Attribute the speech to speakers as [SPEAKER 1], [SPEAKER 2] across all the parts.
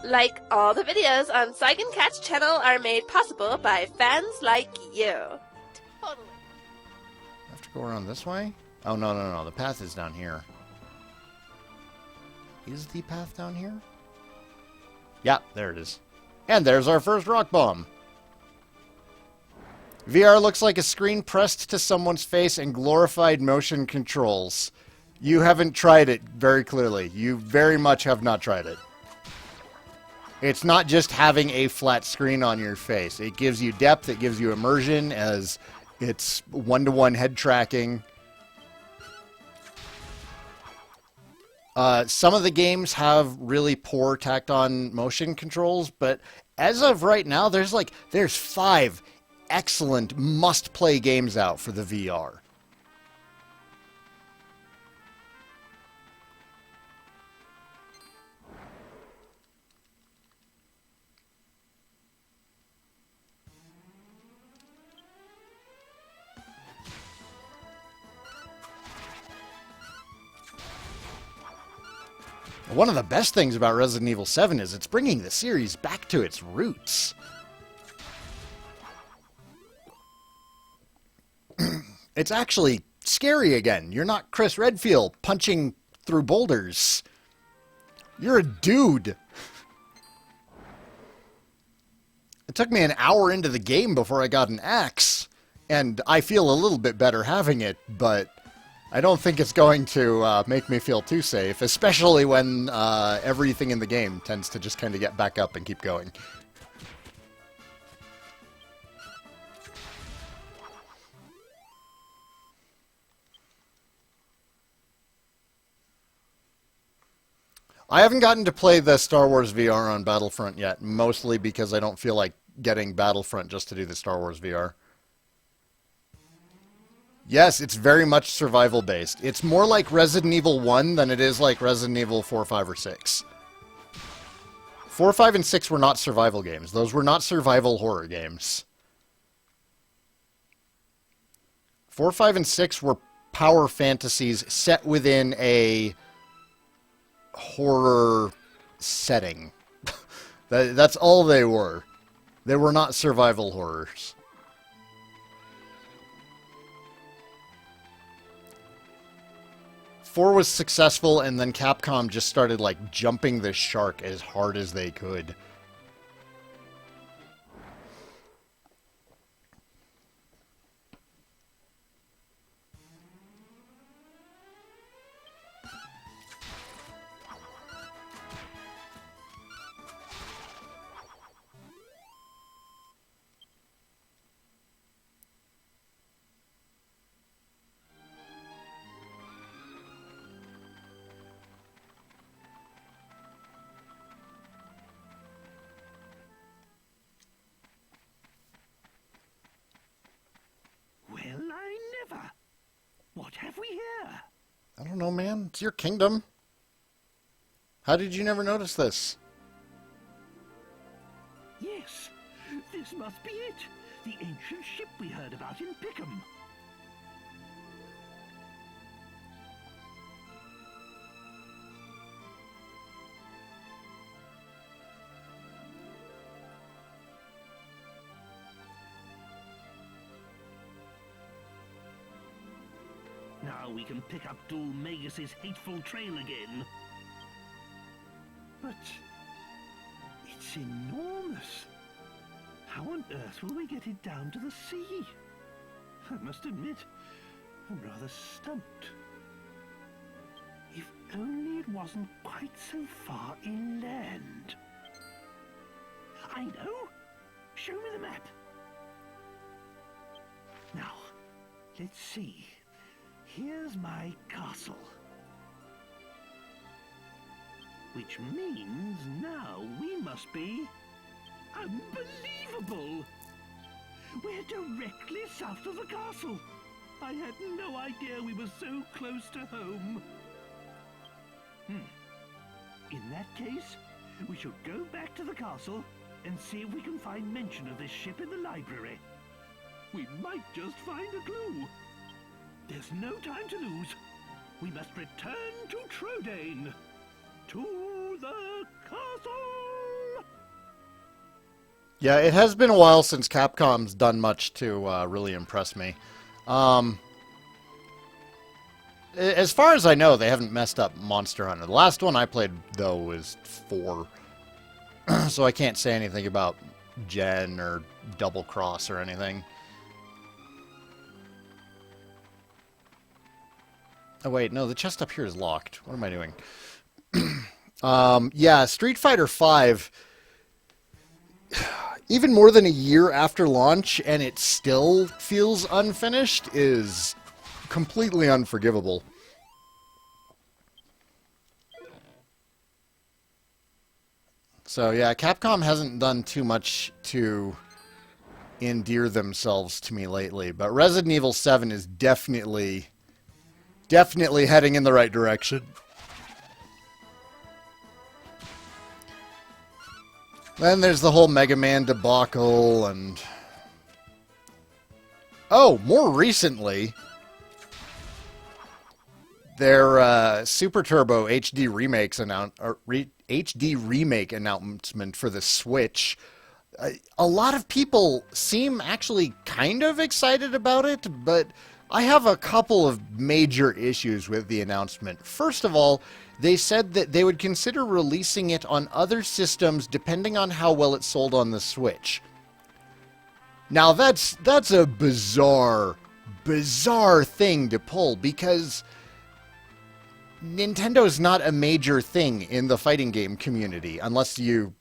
[SPEAKER 1] Like all the videos on Saigancat's channel are made possible by fans like you. Totally.
[SPEAKER 2] I have to go around this way? Oh, no. The path is down here. Is the path down here? Yeah, there it is. And there's our first rock bomb. VR looks like a screen pressed to someone's face and glorified motion controls. You haven't tried it, very clearly. You very much have not tried it. It's not just having a flat screen on your face. It gives you depth, it gives you immersion, as it's one-to-one head tracking. Some of the games have really poor tacked-on motion controls, but as of right now, there's 5 excellent must-play games out for the VR. One of the best things about Resident Evil 7 is it's bringing the series back to its roots. It's actually scary again. You're not Chris Redfield punching through boulders. You're a dude. It took me an hour into the game before I got an axe, and I feel a little bit better having it, but I don't think it's going to make me feel too safe, especially when everything in the game tends to just kind of get back up and keep going. I haven't gotten to play the Star Wars VR on Battlefront yet, mostly because I don't feel like getting Battlefront just to do the Star Wars VR. Yes, it's very much survival-based. It's more like Resident Evil 1 than it is like Resident Evil 4, 5, or 6. 4, 5, and 6 were not survival games. Those were not survival horror games. 4, 5, and 6 were power fantasies set within a horror setting. That's all they were. They were not survival horrors. Four was successful, and then Capcom just started, like, jumping the shark as hard as they could.
[SPEAKER 3] What have we here?
[SPEAKER 2] I don't know, man. It's your kingdom. How did you never notice this?
[SPEAKER 3] Yes, this must be it. The ancient ship we heard about in Pickham. Now we can pick up Dul Magus's hateful trail again. But it's enormous. How on earth will we get it down to the sea? I must admit, I'm rather stumped. If only it wasn't quite so far inland. I know! Show me the map. Now, let's see. Here's my castle. Which means now we must be... unbelievable! We're directly south of the castle. I had no idea we were so close to home. In that case, we should go back to the castle and see if we can find mention of this ship in the library. We might just find a clue. There's no time to lose. We must return to Trodane. To the castle!
[SPEAKER 2] Yeah, it has been a while since Capcom's done much to really impress me. Um, as far as I know, they haven't messed up Monster Hunter. The last one I played, though, was 4. So I can't say anything about Gen or Double Cross or anything. Oh, wait, no, the chest up here is locked. What am I doing? Yeah, Street Fighter V, even more than a year after launch, and it still feels unfinished, is completely unforgivable. So, yeah, Capcom hasn't done too much to endear themselves to me lately, but Resident Evil 7 is definitely heading in the right direction. Then there's the whole Mega Man debacle, and... Oh, more recently, their Super Turbo HD remake announcement for the Switch. A lot of people seem actually kind of excited about it, but I have a couple of major issues with the announcement. First of all, they said that they would consider releasing it on other systems depending on how well it sold on the Switch. Now that's a bizarre thing to pull, because Nintendo's not a major thing in the fighting game community, unless you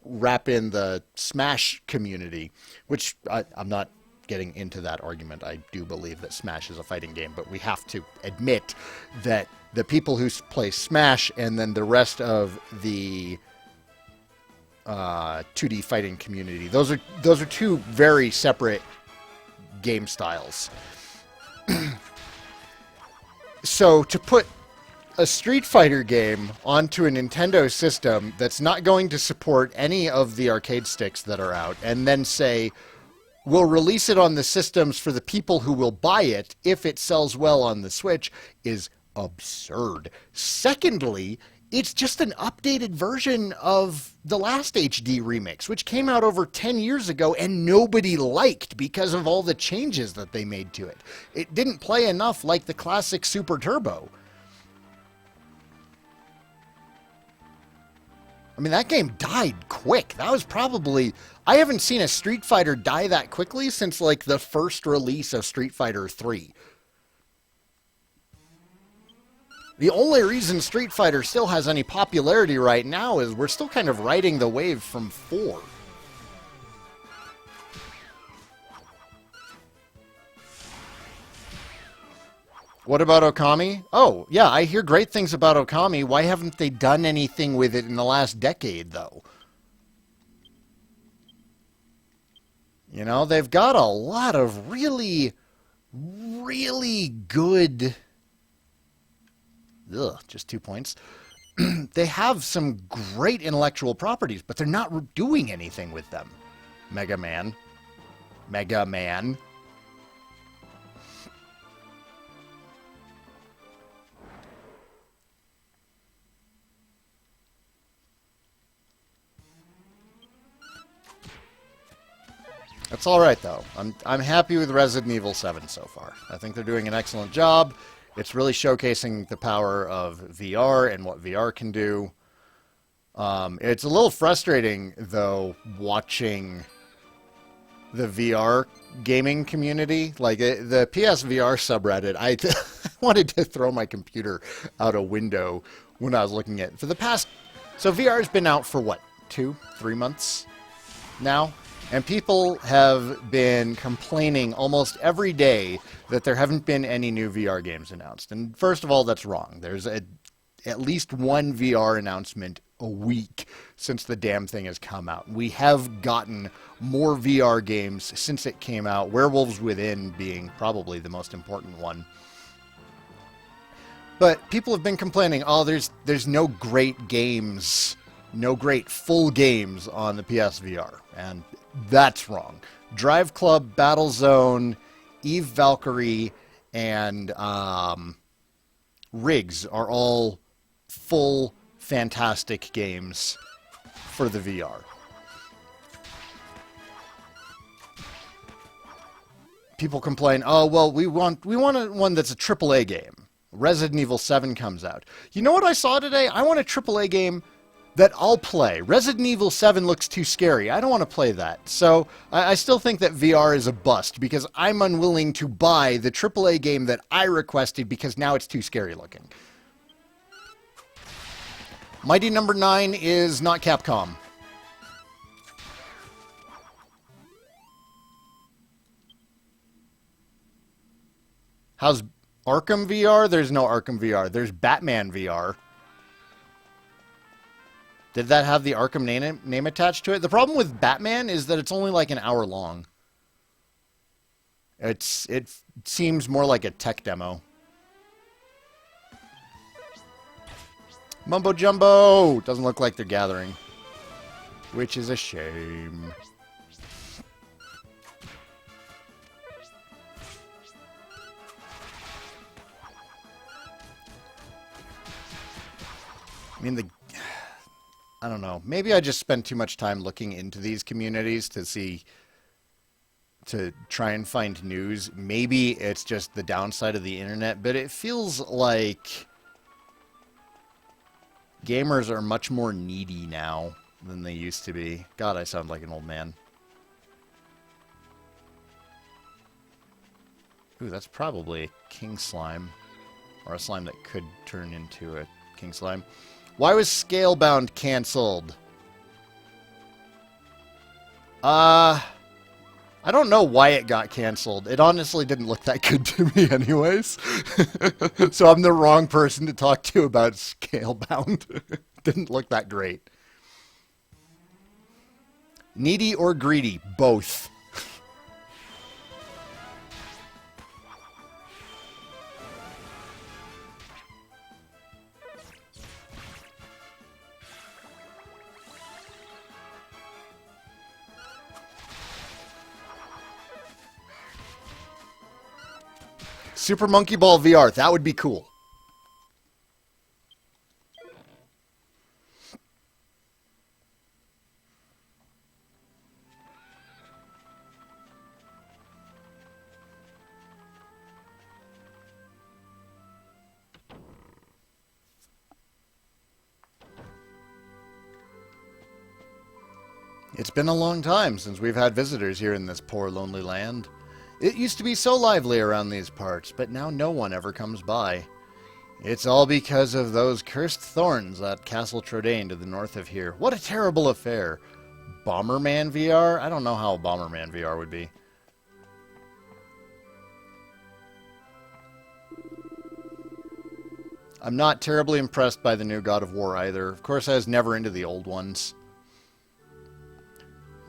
[SPEAKER 2] wrap in the Smash community, which I'm not getting into that argument. I do believe that Smash is a fighting game, but we have to admit that the people who play Smash and then the rest of the 2D fighting community, those are two very separate game styles. So to put a Street Fighter game onto a Nintendo system that's not going to support any of the arcade sticks that are out, and then say, we'll release it on the systems for the people who will buy it if it sells well on the Switch, is absurd. Secondly, it's just an updated version of the last HD remix, which came out over 10 years ago and nobody liked because of all the changes that they made to it. It didn't play enough like the classic Super Turbo. I mean, that game died quick. That was probably... I haven't seen a Street Fighter die that quickly since, like, the first release of Street Fighter 3. The only reason Street Fighter still has any popularity right now is we're still kind of riding the wave from 4. What about Okami? Oh, yeah, I hear great things about Okami. Why haven't they done anything with it in the last decade, though? You know, they've got a lot of really good... Ugh, just 2 points. They have some great intellectual properties, but they're not doing anything with them. Mega Man. That's all right, though. I'm happy with Resident Evil 7 so far. I think they're doing an excellent job. It's really showcasing the power of VR and what VR can do. It's a little frustrating, though, watching the VR gaming community. Like, the PSVR subreddit, I wanted to throw my computer out a window when I was looking at it. For the past... So VR's been out for, what, 2-3 months now? And people have been complaining almost every day that there haven't been any new VR games announced. And first of all, that's wrong. There's at least one VR announcement a week since the damn thing has come out. We have gotten more VR games since it came out, Werewolves Within being probably the most important one. But people have been complaining, oh, there's no great games, no great full games on the PSVR. And that's wrong. Drive Club, Battlezone, Eve Valkyrie, and Riggs are all full, fantastic games for the VR. people complain, oh, well, we want one that's a AAA game. Resident Evil 7 comes out. You know what I saw today? I want a AAA game that I'll play. Resident Evil 7 looks too scary. I don't want to play that. So I still think that VR is a bust because I'm unwilling to buy the AAA game that I requested because now it's too scary looking. Mighty number 9 is not Capcom. How's Arkham VR? There's no Arkham VR. There's Batman VR. Did that have the Arkham name attached to it? The problem with Batman is that it's only like an hour long. It seems more like a tech demo. Mumbo Jumbo! Doesn't look like they're gathering. Which is a shame. I mean, I don't know. Maybe I just spend too much time looking into these communities to try and find news. Maybe it's just the downside of the internet, but it feels like gamers are much more needy now than they used to be. God, I sound like an old man. Ooh, that's probably a king slime. Or a slime that could turn into a king slime. Why was Scalebound canceled? I don't know why it got canceled. It honestly didn't look that good to me anyways. So I'm the wrong person to talk to about Scalebound. Didn't look that great. Needy or greedy? Both. Super Monkey Ball VR. That would be cool. It's been a long time since we've had visitors here in this poor lonely land. It used to be so lively around these parts, but now no one ever comes by. It's all because of those cursed thorns at Castle Trodaine to the north of here. What a terrible affair. Bomberman VR? I don't know how Bomberman VR would be. I'm not terribly impressed by the new God of War either. Of course, I was never into the old ones.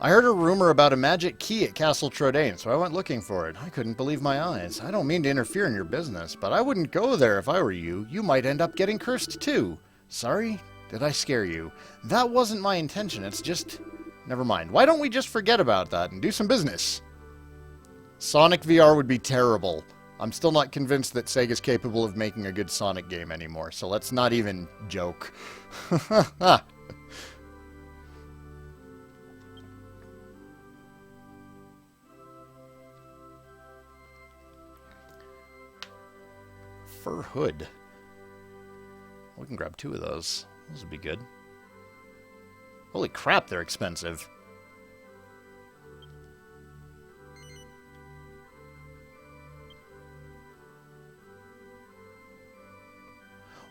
[SPEAKER 2] I heard a rumor about a magic key at Castle Trodaine, so I went looking for it. I couldn't believe my eyes. I don't mean to interfere in your business, but I wouldn't go there if I were you. You might end up getting cursed too. Sorry? Did I scare you? That wasn't my intention. It's just... Never mind. Why don't we just forget about that and do some business? Sonic VR would be terrible. I'm still not convinced that Sega's capable of making a good Sonic game anymore, so let's not even joke. Fur hood. We can grab 2 of those. Those would be good. Holy crap, they're expensive.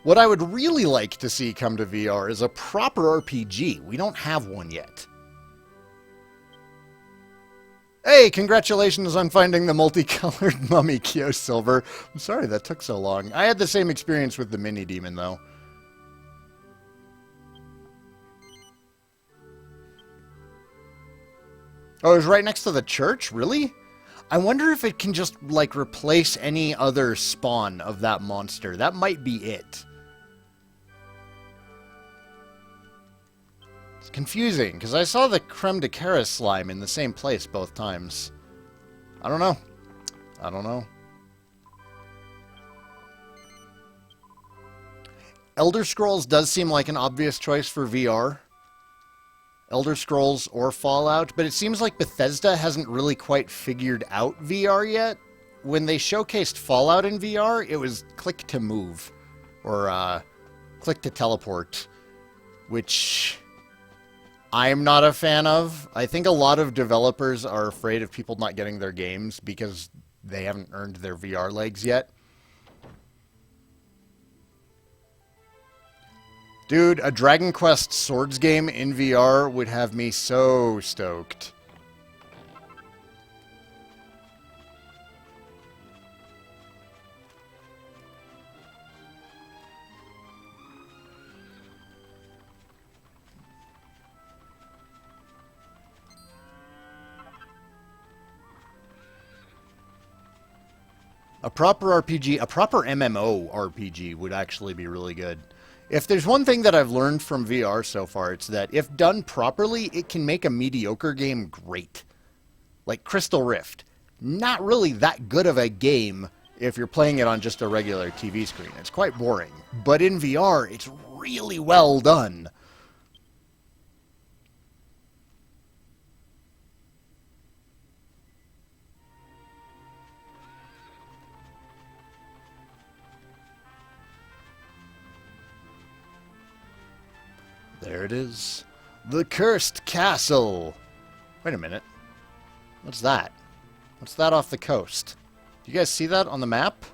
[SPEAKER 2] What I would really like to see come to VR is a proper RPG. We don't have one yet. Hey, congratulations on finding the multicolored mummy, Kyo Silver. I'm sorry that took so long. I had the same experience with the mini demon, though. Oh, it was right next to the church? Really? I wonder if it can just, like, replace any other spawn of that monster. That might be it. It's confusing, because I saw the creme de cara slime in the same place both times. I don't know. I don't know. Elder Scrolls does seem like an obvious choice for VR. Elder Scrolls or Fallout, but it seems like Bethesda hasn't really quite figured out VR yet. When they showcased Fallout in VR, it was click to move, or click to teleport, which I'm not a fan of. I think a lot of developers are afraid of people not getting their games because they haven't earned their VR legs yet. Dude, a Dragon Quest Swords game in VR would have me so stoked. A proper RPG, a proper MMO RPG would actually be really good. If there's one thing that I've learned from VR so far, it's that if done properly, it can make a mediocre game great. Like Crystal Rift. Not really that good of a game if you're playing it on just a regular TV screen. It's quite boring. But in VR, it's really well done. There it is. The Cursed Castle. Wait a minute. What's that? What's that off the coast? Do you guys see that on the map?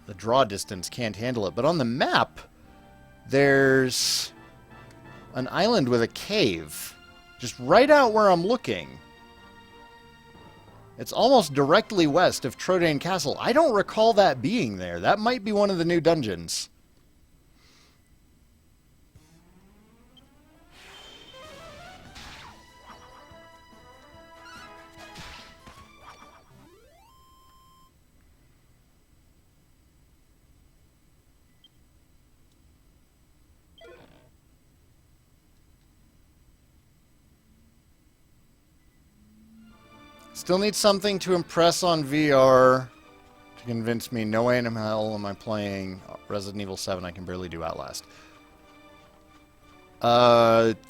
[SPEAKER 2] The draw distance can't handle it. But on the map, there's an island with a cave. Just right out where I'm looking. It's almost directly west of Trodain Castle. I don't recall that being there. That might be one of the new dungeons. Still need something to impress on VR to convince me. No way in hell am I playing Resident Evil 7. I can barely do Outlast.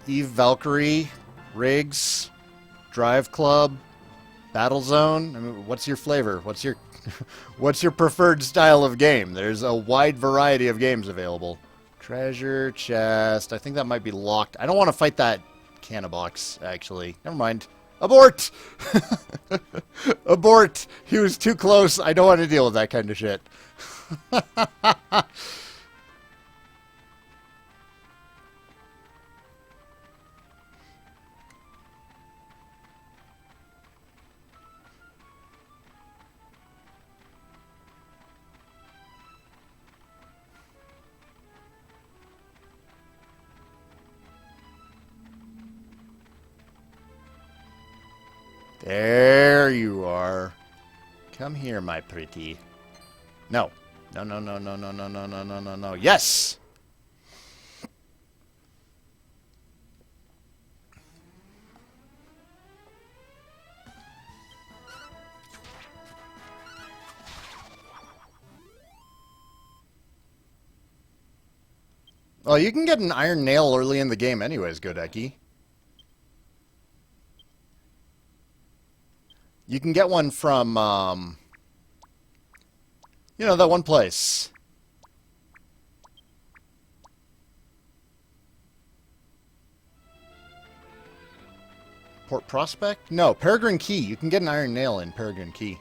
[SPEAKER 2] Eve Valkyrie, Riggs, Drive Club, Battlezone. I mean, what's your flavor? What's your what's your preferred style of game? There's a wide variety of games available. Treasure chest. I think that might be locked. I don't want to fight that canna box, actually. Never mind. Abort! Abort! He was too close. I don't want to deal with that kind of shit. There you are. Come here, my pretty. No. No, no, no, no, no, no, no, no, no, no, no. Yes! Well, you can get an iron nail early in the game anyways, Godeki. You can get one from, you know, that one place. Port Prospect? No, Peregrine Key. You can get an iron nail in Peregrine Key.